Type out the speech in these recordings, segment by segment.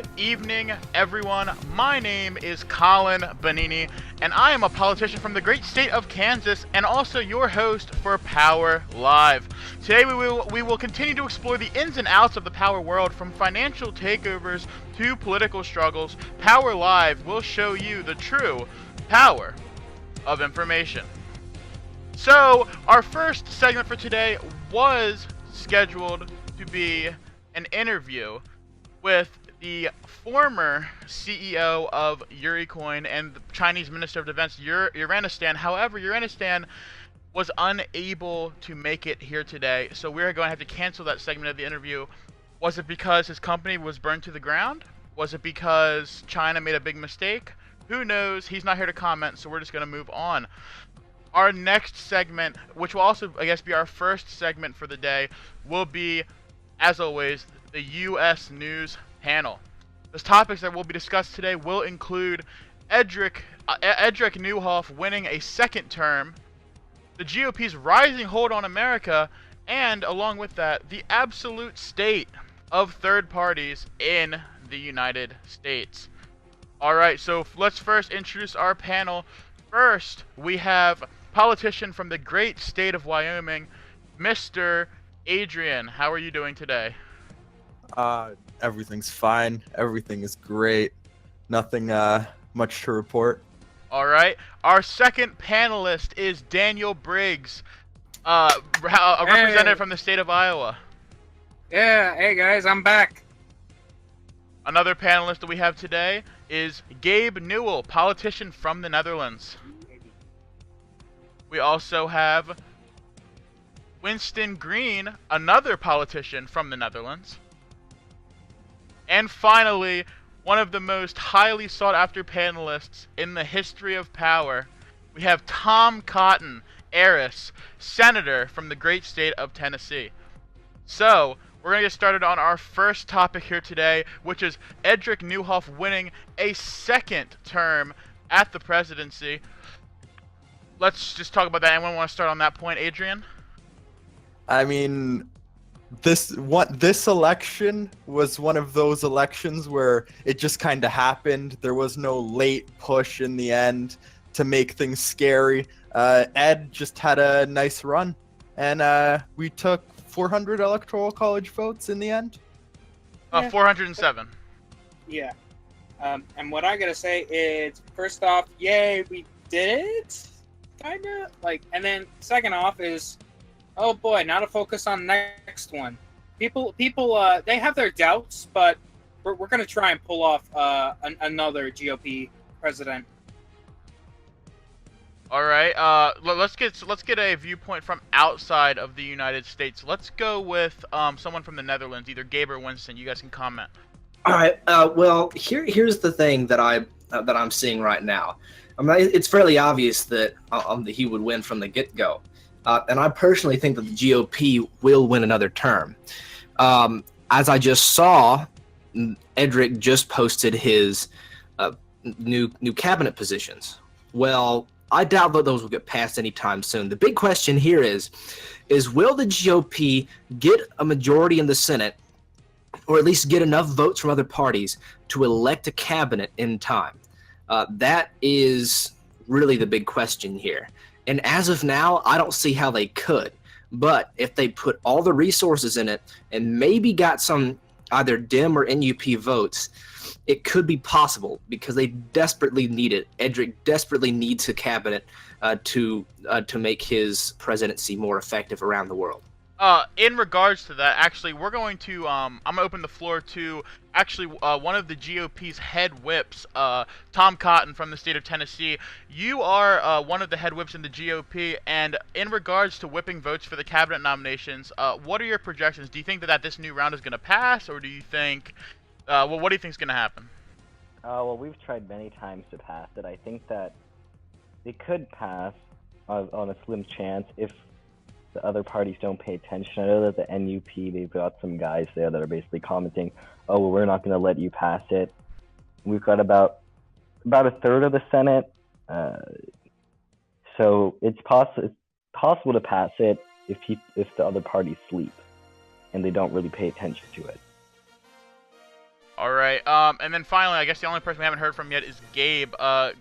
Good evening, everyone. My name is Colin Bonini, and I am a politician from the great state of Kansas, and also your host for Power Live. Today, we will continue to explore the ins and outs of the power world, from financial takeovers to political struggles. Power Live will show you the true power of information. So, our first segment for today was scheduled to be an interview with the former CEO of Yuricoin and the Chinese Minister of Defense, Uranistan. However, Uranistan was unable to make it here today, so we're going to have to cancel that segment of the interview. Was it because his company was burned to the ground? Was it because China made a big mistake? Who knows? He's not here to comment, so we're just going to move on. Our next segment, which will also, I guess, be our first segment for the day, will be, as always, the U.S. News Panel. The topics that will be discussed today will include Edric Neuhoff winning a second term, the GOP's rising hold on America, and along with that, the absolute state of third parties in the United States. Alright, so let's first introduce our panel. First, we have politician from the great state of Wyoming, Mr. Adrian. How are you doing today? Everything's fine. Everything is great. Nothing much to report. Alright. Our second panelist is Daniel Briggs, a representative from the state of Iowa. Yeah, hey guys, I'm back. Another panelist that we have today is Gabe Newell, politician from the Netherlands. We also have Winston Green, another politician from the Netherlands. And finally, one of the most highly sought-after panelists in the history of power, we have Tom Cotton, heiress, senator from the great state of Tennessee. So, we're going to get started on our first topic here today, which is Edric Neuhoff winning a second term at the presidency. Let's just talk about that. Anyone want to start on that point, Adrian? I mean, this election was one of those elections where it just kind of happened. There was no late push in the end to make things scary. Ed just had a nice run, and we took 400 electoral college votes in the end. 407. Yeah. And what I gotta say is, first off, yay, we did it, kinda. And then second off is, oh boy, now to focus on the next one. People, they have their doubts, but we're gonna try and pull off another GOP president. All right. Let's get a viewpoint from outside of the United States. Let's go with someone from the Netherlands, either Gabe or Winston. You guys can comment. All right. Well, here's the thing that I'm seeing right now. I mean, it's fairly obvious that he would win from the get-go, and I personally think that the GOP will win another term. As I just saw, Edric just posted his new cabinet positions. Well, I doubt that those will get passed anytime soon. The big question here is will the GOP get a majority in the Senate, or at least get enough votes from other parties to elect a cabinet in time? That is really the big question here. And as of now, I don't see how they could. But if they put all the resources in it and maybe got some either Dem or NUP votes, it could be possible, because they desperately need it. Edric desperately needs a cabinet to make his presidency more effective around the world. In regards to that, actually, we're going to I'm gonna open the floor to actually one of the GOP's head whips, Tom Cotton from the state of Tennessee. You are one of the head whips in the GOP, and in regards to whipping votes for the cabinet nominations, what are your projections? Do you think that this new round is going to pass, or do you think what do you think is going to happen? Well, we've tried many times to pass it. I think that it could pass on a slim chance if the other parties don't pay attention. I know that the NUP, they've got some guys there that are basically commenting, oh, well, we're not going to let you pass it. We've got about a third of the Senate. So it's possible to pass it if the other parties sleep and they don't really pay attention to it. All right. And then finally, I guess the only person we haven't heard from yet is Gabe.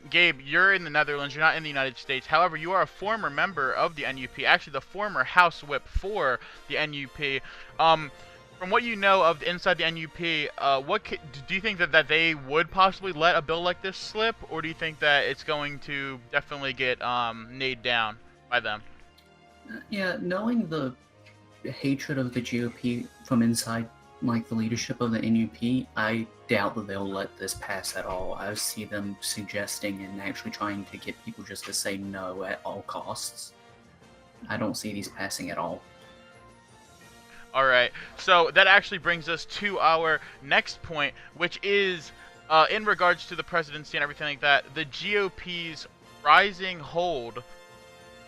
Gabe, you're in the Netherlands. You're not in the United States. However, you are a former member of the NUP. Actually, the former House Whip for the NUP. From what you know of inside the NUP, do you think that they would possibly let a bill like this slip, or do you think that it's going to definitely get nailed down by them? Yeah, knowing the hatred of the GOP from inside, like the leadership of the NUP, I doubt that they'll let this pass at all. I see them suggesting and actually trying to get people just to say no at all costs. I don't see these passing at all. All right, so that actually brings us to our next point, which is in regards to the presidency and everything like that, the GOP's rising hold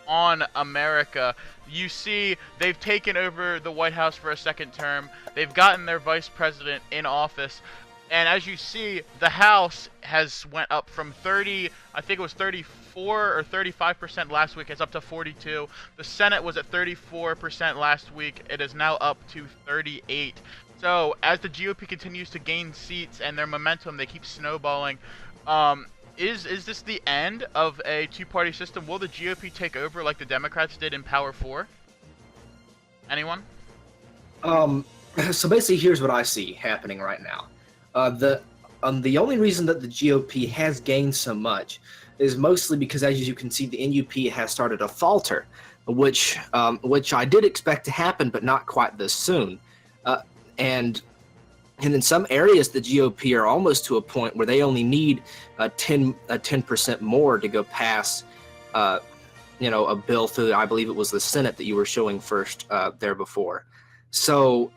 on America. You see, they've taken over the White House for a second term. They've gotten their vice president in office. And as you see, the House has went up from 30, I think it was 34 or 35% last week. It's up to 42. The Senate was at 34% last week. It is now up to 38. So as the GOP continues to gain seats and their momentum, they keep snowballing. Is this the end of a two-party system? Will the GOP take over like the Democrats did in Power 4? Anyone? So basically, here's what I see happening right now. The only reason that the GOP has gained so much is mostly because, as you can see, the NUP has started to falter, which I did expect to happen, but not quite this soon. And in some areas, the GOP are almost to a point where they only need 10% more to go pass, a bill through. I believe it was the Senate that you were showing first there before. So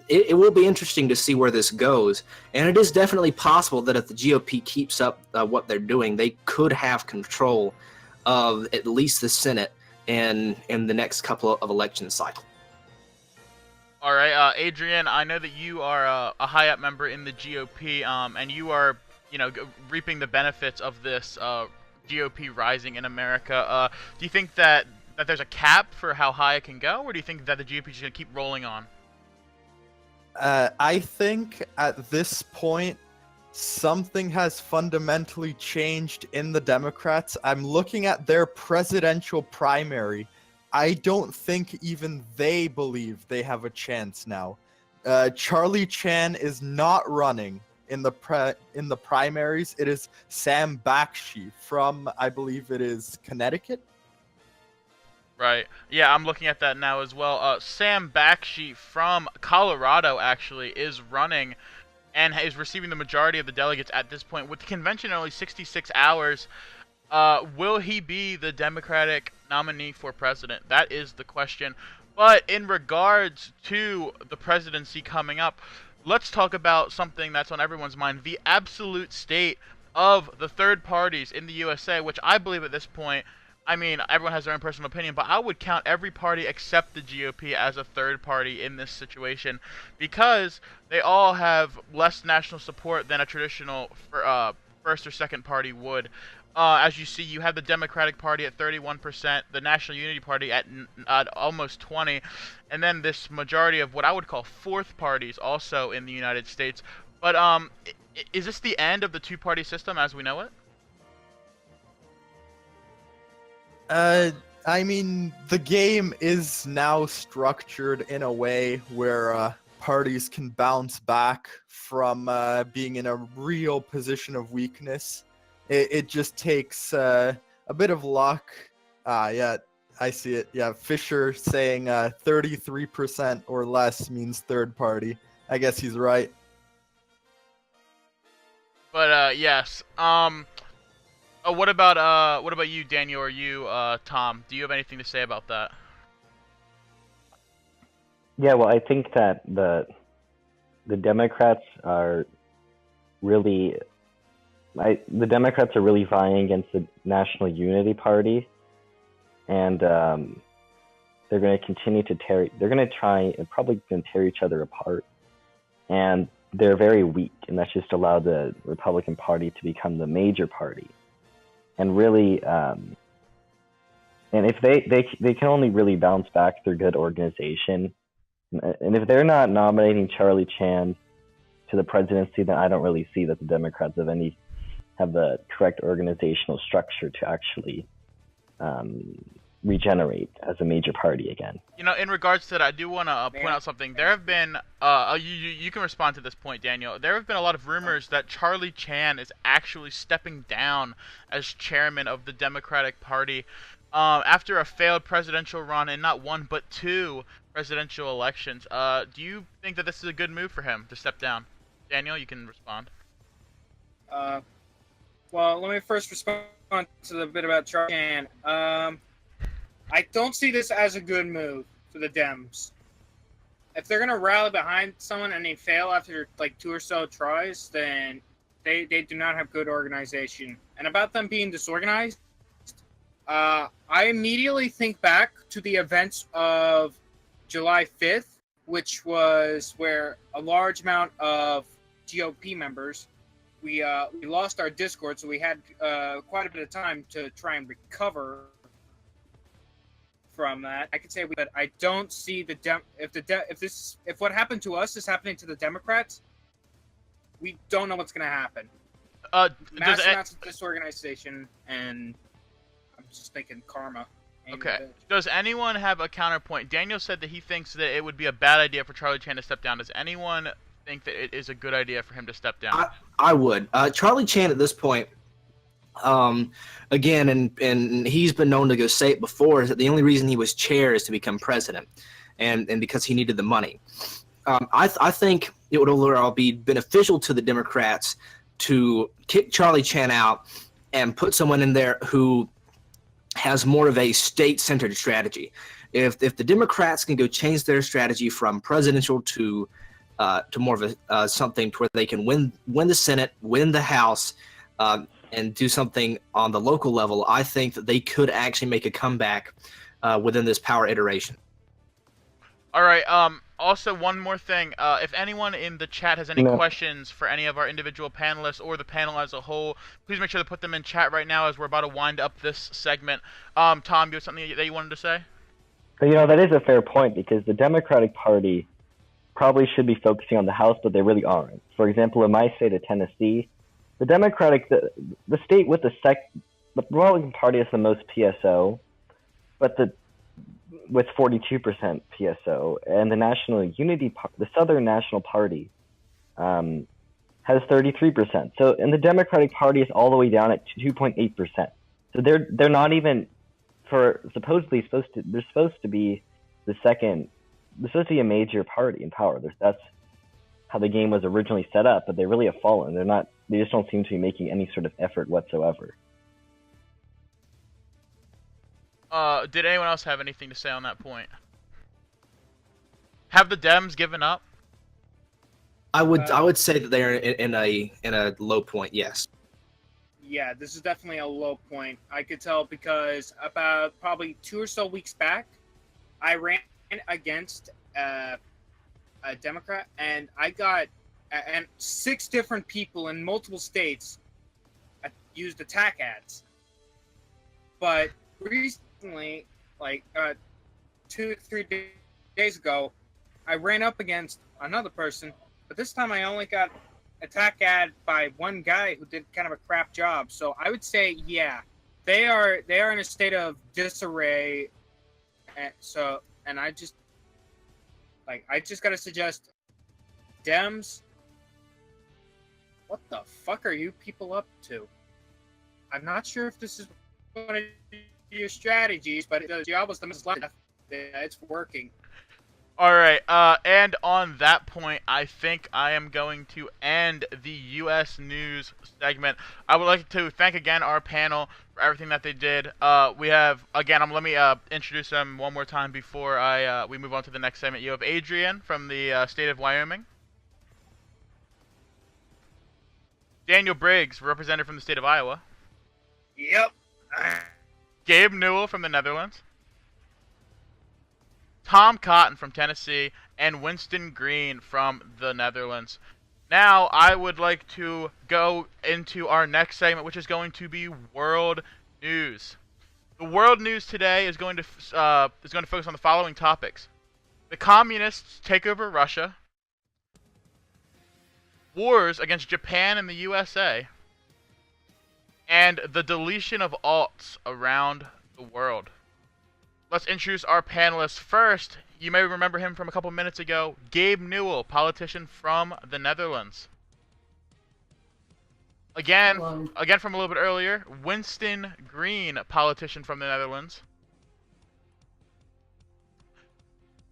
it will be interesting to see where this goes. And it is definitely possible that if the GOP keeps up what they're doing, they could have control of at least the Senate in the next couple of election cycles. All right, Adrian, I know that you are a high-up member in the GOP, and you are, reaping the benefits of this GOP rising in America. Do you think that there's a cap for how high it can go, or do you think that the GOP is just going to keep rolling on? I think at this point, something has fundamentally changed in the Democrats. I'm looking at their presidential primary. I don't think even they believe they have a chance now. Charlie Chan is not running in the primaries. It is Sam Bakshi from, I believe it is Connecticut. Right. Yeah, I'm looking at that now as well. Sam Bakshi from Colorado actually is running and is receiving the majority of the delegates at this point. With the convention in only 66 hours, will he be the Democratic nominee for president? That is the question. But in regards to the presidency coming up, let's talk about something that's on everyone's mind, the absolute state of the third parties in the USA, which I believe at this point, I mean, everyone has their own personal opinion, but I would count every party except the GOP as a third party in this situation because they all have less national support than a traditional first or second party would. As you see, you have the Democratic Party at 31%, the National Unity Party at almost 20%, and then this majority of what I would call fourth parties also in the United States. But is this the end of the two-party system as we know it? I mean, the game is now structured in a way where parties can bounce back from being in a real position of weakness. It just takes a bit of luck. Yeah, I see it. Yeah, Fisher saying 33% or less means third party. I guess he's right. But yes. What about you, Daniel, or you, Tom? Do you have anything to say about that? Yeah, well, I think that the Democrats are really vying against the National Unity Party, and they're going to continue to tear. They're going to try and probably going to tear each other apart, and they're very weak, and that's just allowed the Republican Party to become the major party. And really, and if they can only really bounce back through good organization, and if they're not nominating Charlie Chan to the presidency, then I don't really see that the Democrats have the correct organizational structure to actually regenerate as a major party again. You know, in regards to that, I do want to point out something. There have been, you can respond to this point, Daniel. There have been a lot of rumors that Charlie Chan is actually stepping down as chairman of the Democratic Party after a failed presidential run in not one but two presidential elections. Do you think that this is a good move for him to step down? Daniel, you can respond. Well, let me first respond to the bit about Charlie Chan. I don't see this as a good move for the Dems. If they're gonna rally behind someone and they fail after like 2 or so tries, then they do not have good organization. And about them being disorganized, I immediately think back to the events of July 5th, which was where a large amount of GOP members, we lost our Discord, so we had quite a bit of time to try and recover from that. I could say, but I don't see if what happened to us is happening to the Democrats, we don't know what's going to happen. Mass amounts of disorganization, and I'm just thinking karma. Okay. Does anyone have a counterpoint? Daniel said that he thinks that it would be a bad idea for Charlie Chan to step down. Does anyone think that it is a good idea for him to step down? I would. Charlie Chan at this point, again, and he's been known to go say it before, is that the only reason he was chair is to become president, and because he needed the money. I think it would overall be beneficial to the Democrats to kick Charlie Chan out and put someone in there who has more of a state-centered strategy. If the Democrats can go change their strategy from presidential to more of a something to where they can win the Senate, win the House, and do something on the local level, I think that they could actually make a comeback within this power iteration. All right. Also, one more thing. If anyone in the chat has any questions for any of our individual panelists or the panel as a whole, please make sure to put them in chat right now as we're about to wind up this segment. Tom, you have something that you wanted to say? You know, that is a fair point, because the Democratic Party probably should be focusing on the House, but they really aren't. For example, in my state of Tennessee, the Democratic, the state with the Republican Party has the most PSO, but with 42% PSO, and the National Unity, the Southern National Party, has 33%. So, and the Democratic Party is all the way down at 2.8%. So they're not even they're supposed to be the second. They're supposed to be a major party in power. That's how the game was originally set up, but they really have fallen. They just don't seem to be making any sort of effort whatsoever. Did anyone else have anything to say on that point? Have the Dems given up? I would say that they're in a low point. Yes. Yeah, this is definitely a low point. I could tell because about probably 2 or so weeks back, I ran against a Democrat, and I got 6 different people in multiple states used attack ads. But recently, like 2 to 3 days ago, I ran up against another person, but this time I only got attack ad by one guy who did kind of a crap job. So I would say, yeah, they are in a state of disarray. And I just gotta suggest, Dems, what the fuck are you people up to? I'm not sure if this is one of your strategies, but the job was the most left. It's working. Alright, and on that point, I think I am going to end the U.S. News segment. I would like to thank again our panel for everything that they did. We have, again, let me introduce them one more time before we move on to the next segment. You have Adrian from the state of Wyoming. Daniel Briggs, representative from the state of Iowa. Yep. Gabe Newell from the Netherlands. Tom Cotton from Tennessee, and Winston Green from the Netherlands. Now, I would like to go into our next segment, which is going to be World News. The World News today is going to focus on the following topics: the communists take over Russia, wars against Japan and the USA, and the deletion of alts around the world. Let's introduce our panelists first. You may remember him from a couple minutes ago, Gabe Newell, politician from the Netherlands. Again from a little bit earlier, Winston Green, politician from the Netherlands.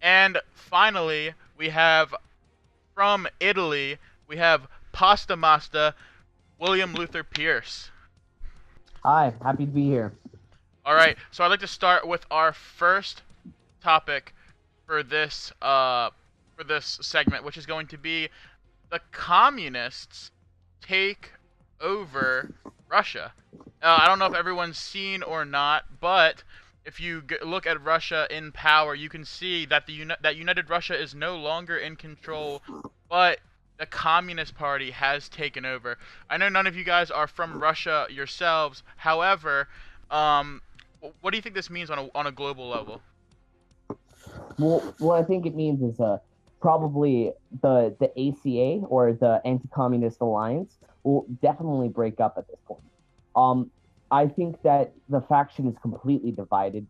And finally, we have from Italy, we have Pasta Masta, William Luther Pierce. Hi, happy to be here. All right, so I'd like to start with our first topic for this segment, which is going to be the communists take over Russia. I don't know if everyone's seen or not, but if you look at Russia in power, you can see that that United Russia is no longer in control, but the Communist Party has taken over. I know none of you guys are from Russia yourselves. However, what do you think this means on a global level? Well, what I think it means is probably the ACA, or the Anti-Communist Alliance, will definitely break up at this point. I think that the faction is completely divided.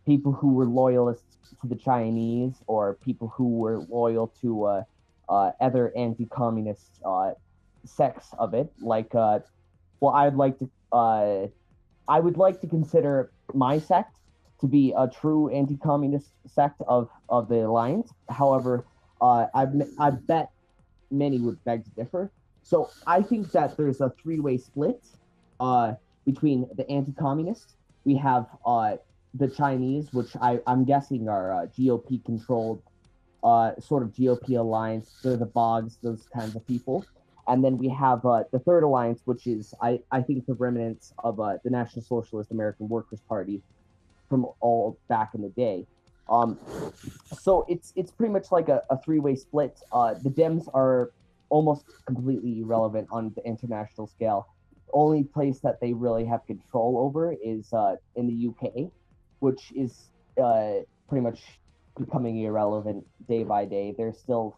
People who were loyalists to the Chinese, or people who were loyal to other anti-communist sects of it. Like, I would like to consider my sect to be a true anti-communist sect of the alliance. However, I bet many would beg to differ. So I think that there's a three-way split between the anti-communists. We have the Chinese, which I'm guessing are GOP-controlled, sort of GOP alliance. They're the Bogs, those kinds of people. And then we have the third alliance, which is, I think, the remnants of the National Socialist American Workers' Party from all back in the day. So it's pretty much like a three-way split. The Dems are almost completely irrelevant on the international scale. The only place that they really have control over is in the UK, which is pretty much becoming irrelevant day by day. They're still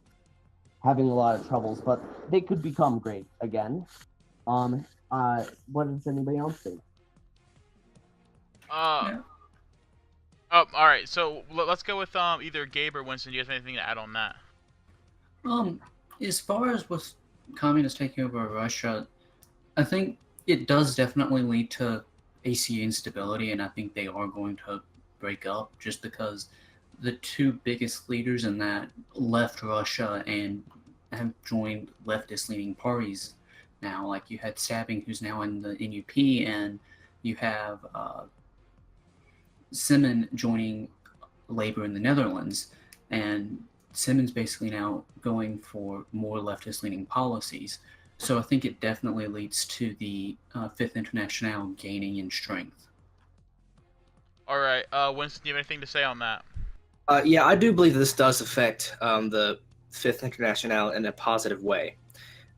having a lot of troubles, but they could become great again. What does anybody else think? Oh, all right. So let's go with either Gabe or Winston. Do you have anything to add on that? As far as with communists taking over Russia, I think it does definitely lead to ACA instability, and I think they are going to break up just because the two biggest leaders in that left Russia and have joined leftist-leaning parties now. Like, you had Sabin, who's now in the NUP, and you have Simon joining Labour in the Netherlands, and Simon's basically now going for more leftist-leaning policies. So I think it definitely leads to the Fifth International gaining in strength. All right, Winston, do you have anything to say on that? Yeah, I do believe this does affect the Fifth International in a positive way.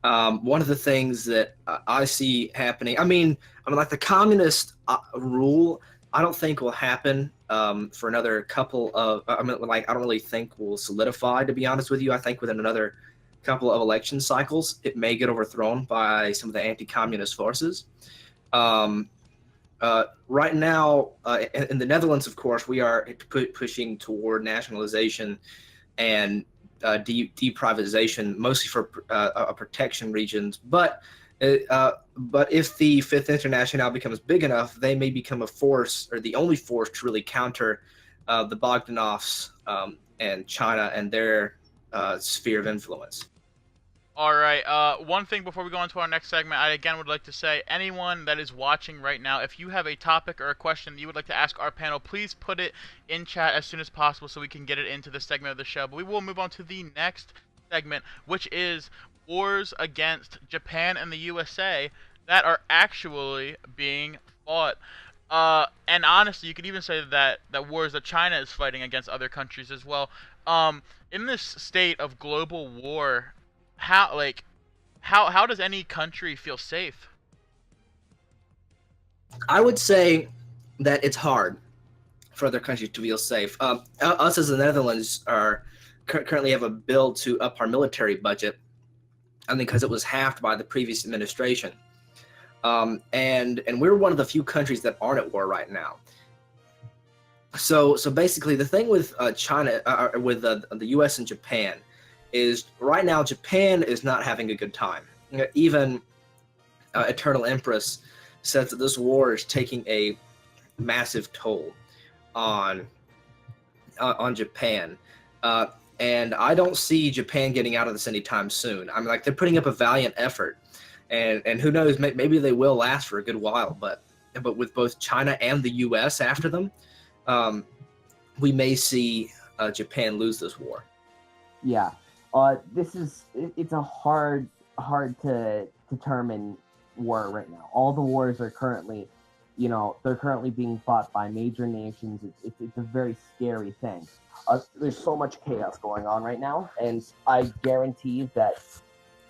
One of the things that I see happening, I mean, like the communist rule, I don't think will happen for another couple of. I don't really think will solidify. To be honest with you, I think within another couple of election cycles, it may get overthrown by some of the anti-communist forces. Right now, in the Netherlands, of course, we are pushing toward nationalization and deprivatization, mostly for protection regions. But if the Fifth International becomes big enough, they may become a force, or the only force, to really counter the Bogdanovs and China and their sphere of influence. All right. One thing before we go on to our next segment, I again would like to say, anyone that is watching right now, if you have a topic or a question that you would like to ask our panel, please put it in chat as soon as possible so we can get it into the segment of the show. But we will move on to the next segment, which is wars against Japan and the USA that are actually being fought. And honestly, you could even say that wars that China is fighting against other countries as well. In this state of global war, how does any country feel safe? I would say that it's hard for other countries to feel safe. Us as the Netherlands are currently have a bill to up our military budget I think because it was halved by the previous administration. And we're one of the few countries that aren't at war right now. So basically, the thing with China, with the U.S. and Japan, is right now Japan is not having a good time. Even Eternal Empress says that this war is taking a massive toll on Japan, and I don't see Japan getting out of this anytime soon. I mean, like, they're putting up a valiant effort, and who knows, maybe they will last for a good while. But with both China and the U.S. after them, we may see Japan lose this war. Yeah, it's a hard to determine war right now. All the wars are currently, they're currently being fought by major nations. It's a very scary thing. There's so much chaos going on right now, and I guarantee that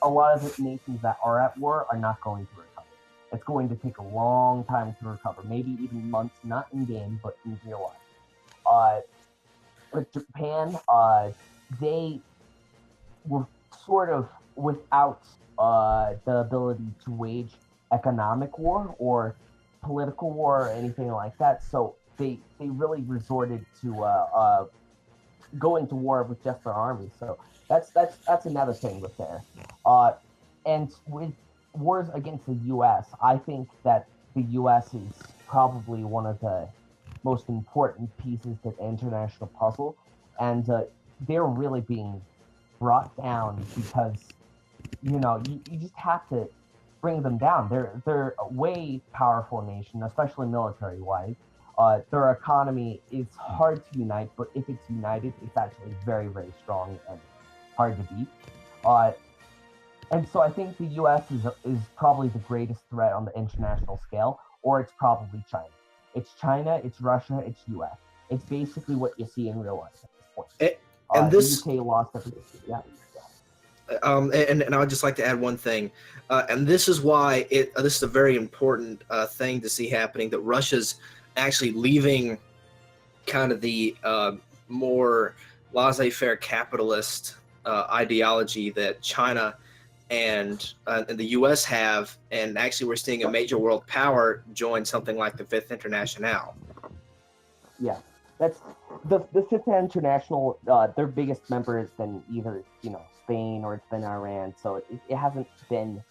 a lot of the nations that are at war are not going to recover. It's going to take a long time to recover, maybe even months, not in game, but in real life. With Japan, they were sort of without the ability to wage economic war or political war or anything like that. So they really resorted to going to war with just their army. So that's another thing with there. And with wars against the U.S., I think that the U.S. is probably one of the most important pieces to the international puzzle, and they're really being brought down because you just have to bring them down. They're a way powerful nation, especially military wise. Their economy is hard to unite, but if it's united, it's actually very, very strong and hard to beat. And so I think the U.S. is probably the greatest threat on the international scale, or it's probably China. It's China, it's Russia, it's U.S. It's basically what you see in real life at this point. And this, the UK lost everything. Yeah. And I would just like to add one thing, and this is why this is a very important thing to see happening, that Russia's actually leaving kind of the more laissez-faire capitalist ideology that China and the U.S. have, and actually we're seeing a major world power join something like the Fifth International. Yeah, that's the Fifth International. Their biggest member has been either Spain or it's been Iran, so it hasn't been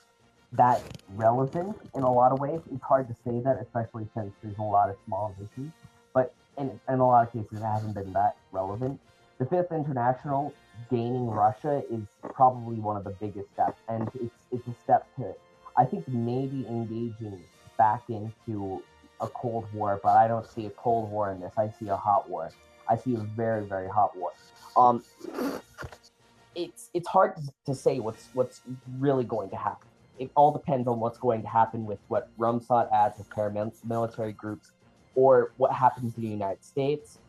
that relevant in a lot of ways. It's hard to say that, especially since there's a lot of small nations, but in a lot of cases it hasn't been that relevant. The Fifth International gaining Russia is probably one of the biggest steps, and it's a step to, I think, maybe engaging back into a Cold War, but I don't see a Cold War in this. I see a hot war. I see a very, very hot war. It's hard to say what's really going to happen. It all depends on what's going to happen with what Rumsfeld adds with paramilitary groups, or what happens in the United States.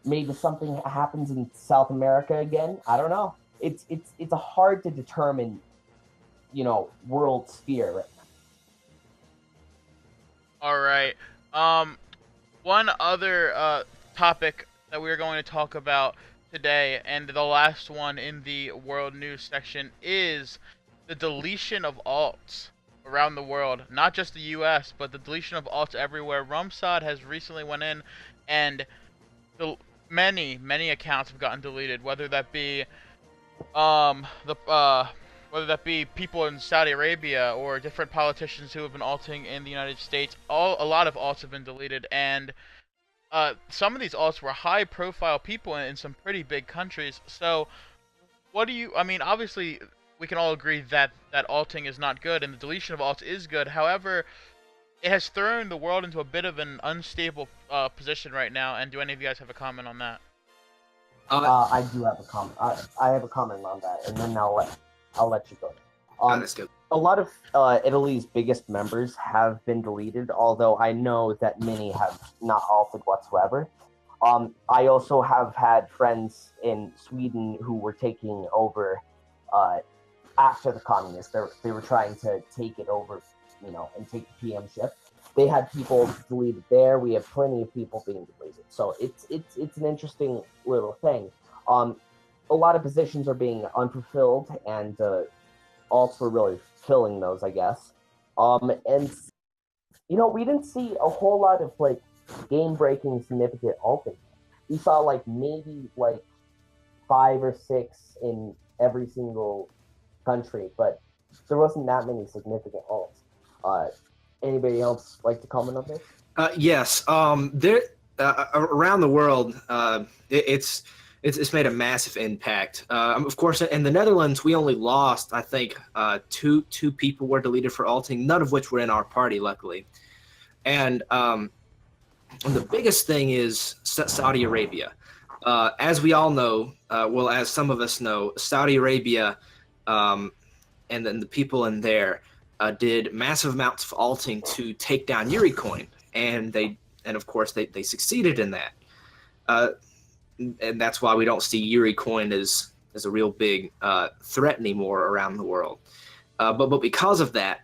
Maybe something happens in South America again. I don't know. It's a hard to determine, world sphere right now. All right. One other topic that we're going to talk about today, and the last one in the world news section, is the deletion of alts around the world. Not just the U.S., but the deletion of alts everywhere. Rumsfeld has recently went in, and many accounts have gotten deleted, whether that be whether that be people in Saudi Arabia or different politicians who have been alting in the United States. A lot of alts have been deleted, and some of these alts were high-profile people in some pretty big countries. So, obviously, we can all agree that alting is not good, and the deletion of alts is good. However, it has thrown the world into a bit of an unstable position right now. And do any of you guys have a comment on that? I do have a comment. I have a comment on that, and then I'll let you go. Let's go. A lot of Italy's biggest members have been deleted, although I know that many have not altered whatsoever. I also have had friends in Sweden who were taking over after the communists. They were trying to take it over, and take the PM ship. They had people deleted there. We have plenty of people being deleted. So it's an interesting little thing. A lot of positions are being unfulfilled, and alts were really killing those, I guess. And we didn't see a whole lot of like game-breaking significant alting. We saw like maybe like 5 or 6 in every single country, but there wasn't that many significant alts. Anybody else like to comment on this? Yes. There around the world, it's made a massive impact. Of course, in the Netherlands, we only lost, I think, two people were deleted for alting, none of which were in our party, luckily. And the biggest thing is Saudi Arabia. As we all know, well, as some of us know, Saudi Arabia and then the people in there did massive amounts of alting to take down Yuricoin, and of course they succeeded in that. And that's why we don't see Yuricoin as a real big threat anymore around the world. But because of that,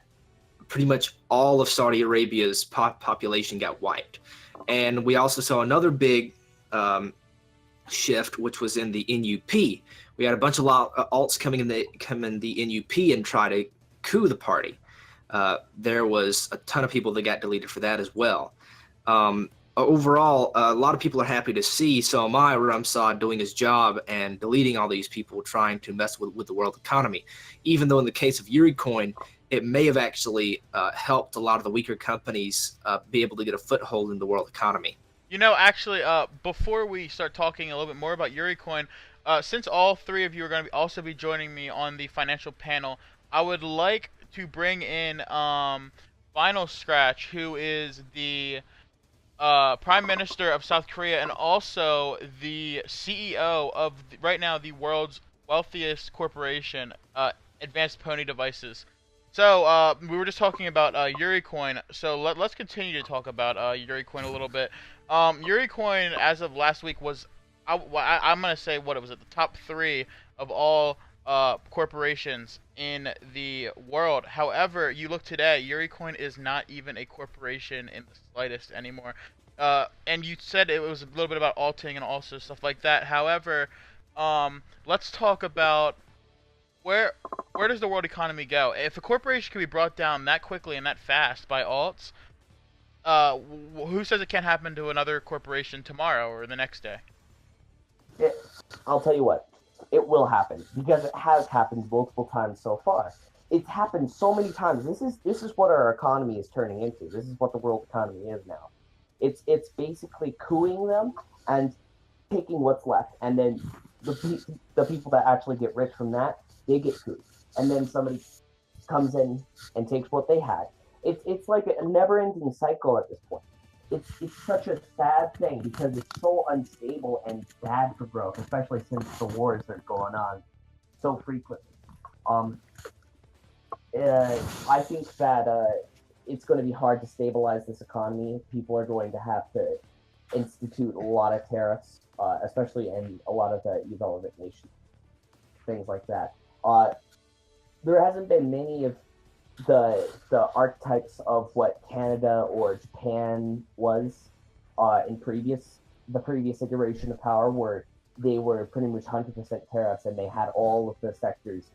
pretty much all of Saudi Arabia's population got wiped. And we also saw another big shift, which was in the NUP. We had a bunch of alts come in the NUP and try to coup the party. There was a ton of people that got deleted for that as well. Overall, a lot of people are happy to see Salmai Ramsad doing his job and deleting all these people trying to mess with the world economy. Even though in the case of Yuricoin, it may have actually helped a lot of the weaker companies be able to get a foothold in the world economy. Actually, before we start talking a little bit more about Yuricoin, since all three of you are going to also be joining me on the financial panel, I would like to bring in Final Scratch, who is the Prime Minister of South Korea and also the CEO of right now the world's wealthiest corporation, Advanced Pony Devices. So we were just talking about Yuricoin. So let's continue to talk about Yuricoin a little bit. Yuricoin, as of last week, was I'm gonna say what it was at the top 3 of all corporations in the world. However, you look today, Yuricoin is not even a corporation in the slightest anymore. And you said it was a little bit about alting and also stuff like that. However, let's talk about where does the world economy go? If a corporation can be brought down that quickly and that fast by alts, who says it can't happen to another corporation tomorrow or the next day? I'll tell you what, it will happen because it has happened multiple times so far. It's happened so many times. This is what our economy is turning into. This is what the world economy is now. It's basically cooing them and taking what's left, and then the people that actually get rich from that, they get cooed, and then somebody comes in and takes what they had. It's like a never-ending cycle at this point. It's such a sad thing because it's so unstable and bad for growth, especially since the wars are going on so frequently. I think that it's going to be hard to stabilize this economy. People are going to have to institute a lot of tariffs, especially in a lot of the development nations, things like that. There hasn't been many of the archetypes of what Canada or Japan was in the previous iteration of power, where they were pretty much 100% tariffs and they had all of the sectors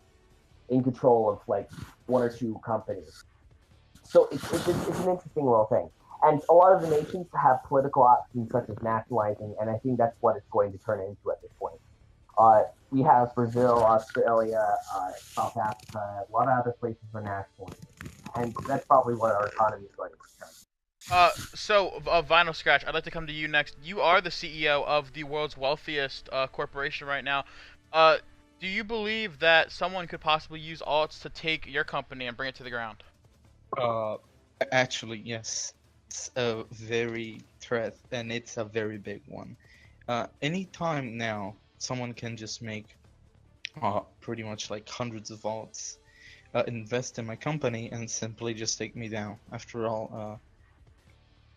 in control of like 1 or 2 companies. So it's an interesting little thing. And a lot of the nations have political options such as nationalizing, and I think that's what it's going to turn into at this point. We have Brazil, Australia, South Africa, a lot of other places for nationalism, and that's probably what our economy is going to become. So, Vinyl Scratch, I'd like to come to you next. You are the CEO of the world's wealthiest corporation right now. Do you believe that someone could possibly use alts to take your company and bring it to the ground? Actually, yes. It's a very threat, and it's a very big one. Anytime now, someone can just make pretty much like hundreds of alts, invest in my company, and simply just take me down. After all,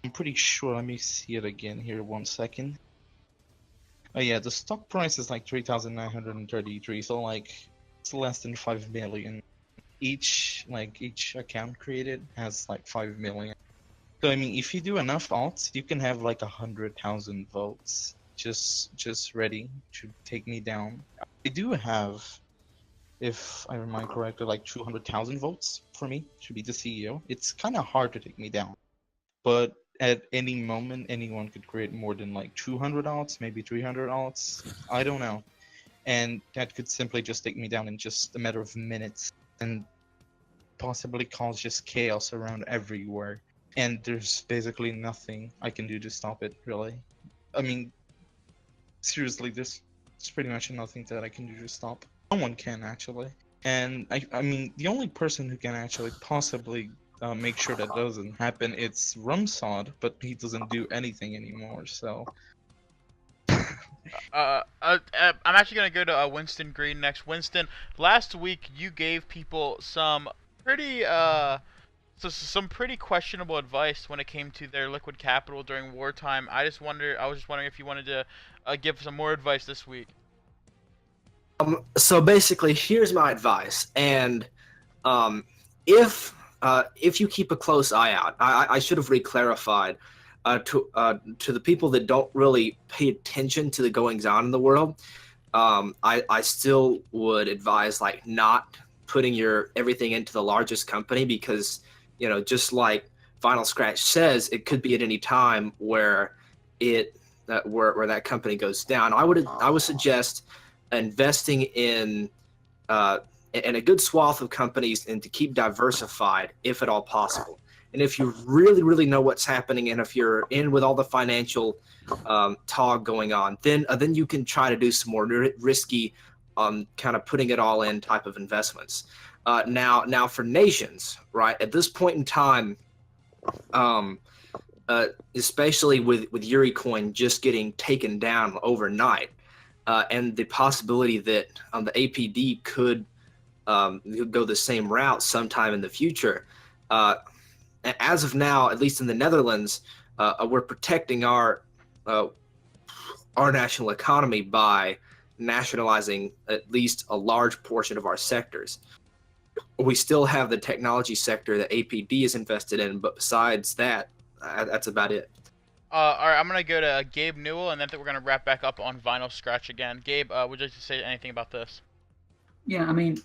I'm pretty sure, let me see it again here, 1 second. Oh yeah, the stock price is like 3,933, so like it's less than 5 million. Each account created has like 5 million. So I mean, if you do enough alts, you can have like 100,000 votes just ready to take me down. I do have if I remember correctly, like 200,000 votes for me to be the CEO. It's kind of hard to take me down, but at any moment, anyone could create more than like 200 alts, maybe 300 alts. I don't know, and that could simply just take me down in just a matter of minutes, and possibly cause just chaos around everywhere. And there's basically nothing I can do to stop it, really. I mean, seriously, there's pretty much nothing that I can do to stop. No one can, actually. And I mean, the only person who can actually possibly make sure that doesn't happen, it's Rumsod, but he doesn't do anything anymore, so... I'm actually gonna go to Winston Green next. Winston, last week you gave people some pretty some pretty questionable advice when it came to their liquid capital during wartime. I was just wondering if you wanted to give some more advice this week. So basically, here's my advice, and if you keep a close eye out, I should have re-clarified to the people that don't really pay attention to the goings on in the world. I still would advise like not putting your everything into the largest company, because just like Final Scratch says, it could be at any time where where that company goes down. I would suggest investing in a good swath of companies and to keep diversified if at all possible. And if you really, really know what's happening, and if you're in with all the financial talk going on, then you can try to do some more risky, kind of putting it all in type of investments. Now for nations, right? At this point in time, especially with Yuricoin just getting taken down overnight, and the possibility that the APD could go the same route sometime in the future. As of now, at least in the Netherlands, we're protecting our national economy by nationalizing at least a large portion of our sectors. We still have the technology sector that APD is invested in, but besides that, that's about it. All right, I'm gonna go to Gabe Newell, and then we're gonna wrap back up on Vinyl Scratch again. Gabe, would you like to say anything about this? Yeah, I mean,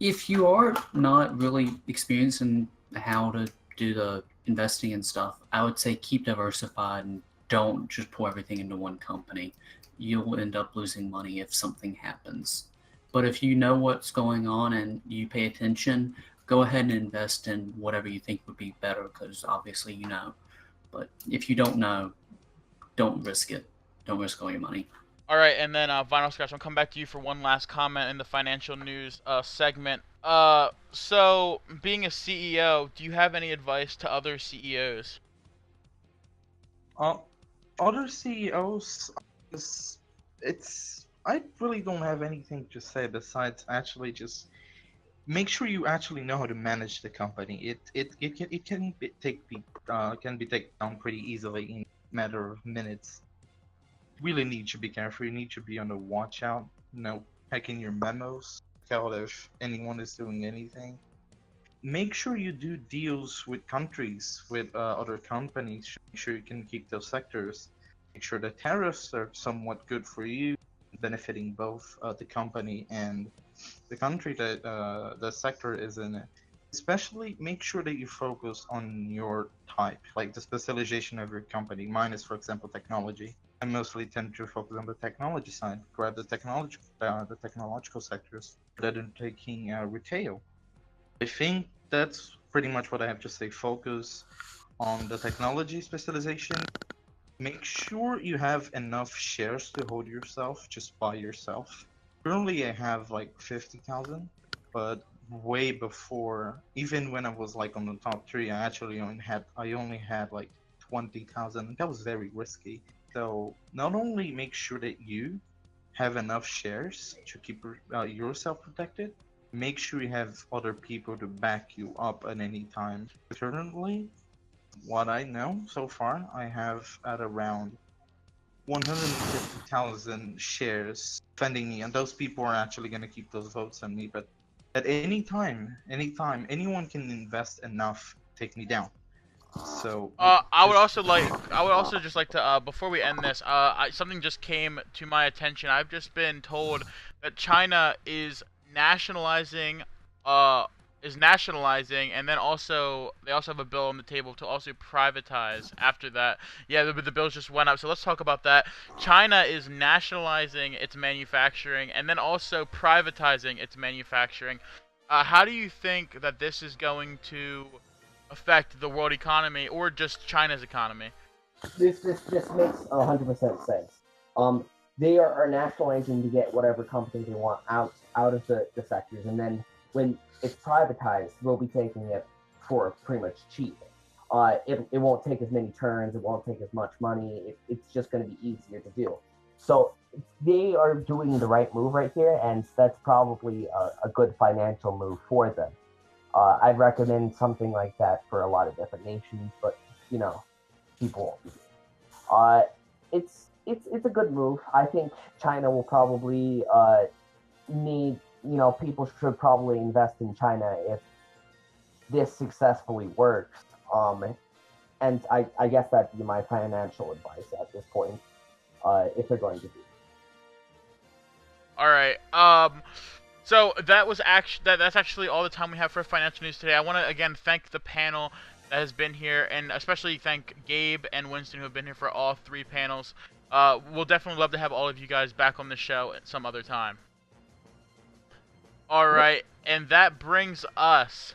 if you are not really experienced in how to do the investing and stuff, I would say keep diversified and don't just pour everything into one company. You'll end up losing money if something happens. But if you know what's going on and you pay attention, go ahead and invest in whatever you think would be better, because obviously you know. But if you don't know, don't risk it. Don't risk all your money. All right, and then Vinyl Scratch, I'll come back to you for one last comment in the financial news segment. So being a CEO, do you have any advice to other CEOs? Other CEOs, I really don't have anything to say besides actually just make sure you actually know how to manage the company. It can be taken down pretty easily in a matter of minutes. Really need to be careful. You need to be on the watch out. Checking your memos, check out if anyone is doing anything. Make sure you do deals with countries, with other companies. Make sure you can keep those sectors. Make sure the tariffs are somewhat good for you, benefiting both the company and the country that the sector is in. Especially make sure that you focus on your type, like the specialization of your company. Mine is, for example, technology. I mostly tend to focus on the technology side, grab the technological sectors rather than taking retail. I think that's pretty much what I have to say. Focus on the technology specialization. Make sure you have enough shares to hold yourself just by yourself. Currently, I have like 50,000, but way before, even when I was like on the top 3, I only had like 20,000. That was very risky. So not only make sure that you have enough shares to keep yourself protected, make sure you have other people to back you up at any time. Currently, what I know so far, I have at around 150,000 shares defending me, and those people are actually going to keep those votes on me. But at any time, anyone can invest enough to take me down. So I would also just like to before we end this, something just came to my attention. I've just been told that China is nationalizing, and then also they also have a bill on the table to also privatize after that. Yeah, the bills just went up, so let's talk about that. China is nationalizing its manufacturing and then also privatizing its manufacturing. How do you think that this is going to affect the world economy or just China's economy? This makes 100% sense. They are nationalizing to get whatever company they want out of the sectors, and then when it's privatized, they'll be taking it for pretty much cheap. It won't take as many turns, it won't take as much money. It's just going to be easier to do. So they are doing the right move right here, and that's probably a good financial move for them. I'd recommend something like that for a lot of different nations, but people won't. It's a good move. I think China will probably need, people should probably invest in China if this successfully works. And I guess that'd be my financial advice at this point, if they're going to do. All right. So that's actually all the time we have for financial news today. I want to again thank the panel that has been here, and especially thank Gabe and Winston who have been here for all 3 panels. We'll definitely love to have all of you guys back on the show at some other time. All right, and that brings us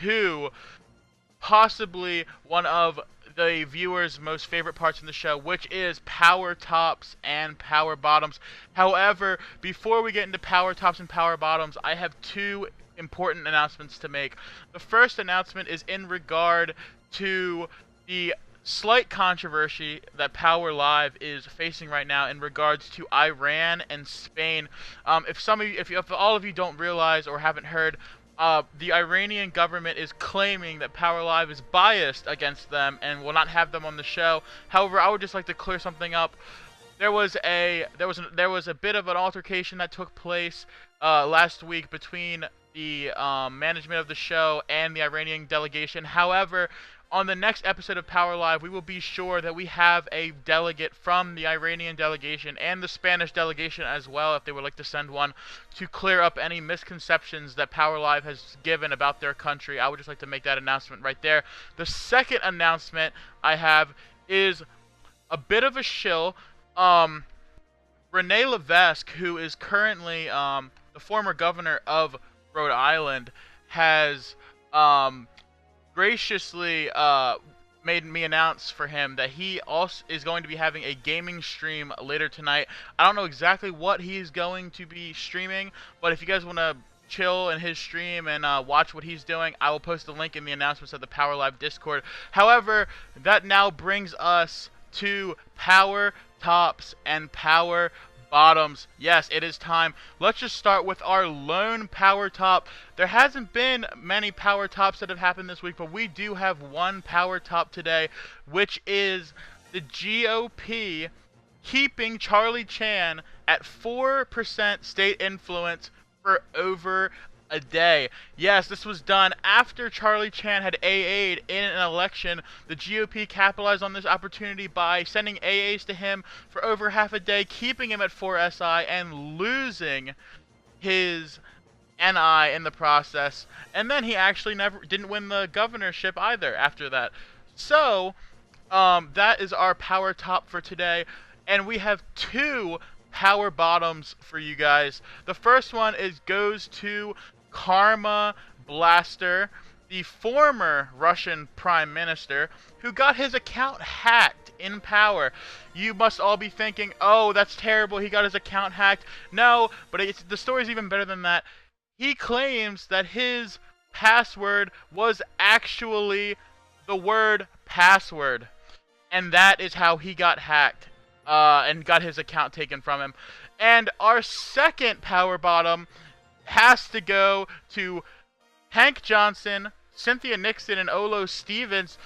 to possibly one of the viewers' most favorite parts in the show, which is power tops and power bottoms. However, before we get into power tops and power bottoms, I have 2 important announcements to make. The first announcement is in regard to the slight controversy that Power Live is facing right now in regards to Iran and Spain. If all of you don't realize or haven't heard, the Iranian government is claiming that Power Live is biased against them and will not have them on the show. However, I would just like to clear something up. There was a bit of an altercation that took place last week between the management of the show and the Iranian delegation. However, on the next episode of Power Live, we will be sure that we have a delegate from the Iranian delegation and the Spanish delegation as well, if they would like to send one, to clear up any misconceptions that Power Live has given about their country. I would just like to make that announcement right there. The second announcement I have is a bit of a shill. Rene Levesque, who is currently the former governor of Rhode Island, has graciously made me announce for him that he also is going to be having a gaming stream later tonight. I don't know exactly what he's going to be streaming, but if you guys want to chill in his stream and watch what he's doing, I will post the link in the announcements of the Power Live Discord. However, that now brings us to power tops and power bottoms. Yes, it is time. Let's just start with our lone power top. There hasn't been many power tops that have happened this week, but we do have one power top today, which is the GOP keeping Charlie Chan at 4% state influence for over a day. Yes, this was done after Charlie Chan had AA'd in an election. The GOP capitalized on this opportunity by sending AAs to him for over half a day, keeping him at 4SI and losing his NI in the process. And then he actually didn't win the governorship either after that. So, that is our power top for today. And we have 2 power bottoms for you guys. The first one goes to Karma Blaster, the former Russian Prime Minister, who got his account hacked in Power. You must all be thinking, oh, that's terrible, he got his account hacked. No, but the story's even better than that. He claims that his password was actually the word password. And that is how he got hacked and got his account taken from him. And our second power bottom has to go to Hank Johnson, Cynthia Nixon, and Olo Stevens.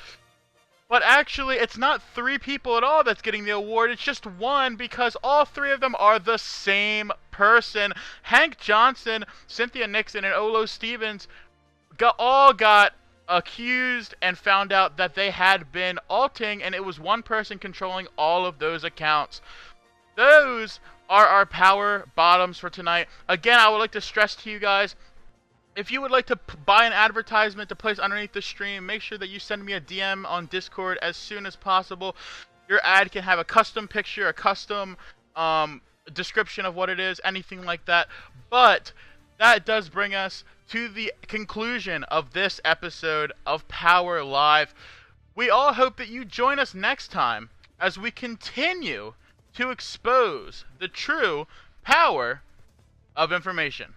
But actually, it's not 3 people at all that's getting the award. It's just 1, because all 3 of them are the same person. Hank Johnson, Cynthia Nixon, and Olo Stevens all got accused and found out that they had been alting, and it was one person controlling all of those accounts. Those are our power bottoms for tonight. Again, I would like to stress to you guys, if you would like to buy an advertisement to place underneath the stream, make sure that you send me a DM on Discord as soon as possible. Your ad can have a custom picture, a custom description of what it is, anything like that. But that does bring us to the conclusion of this episode of Power Live. We all hope that you join us next time as we continue to expose the true power of information.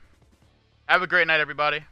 Have a great night, everybody.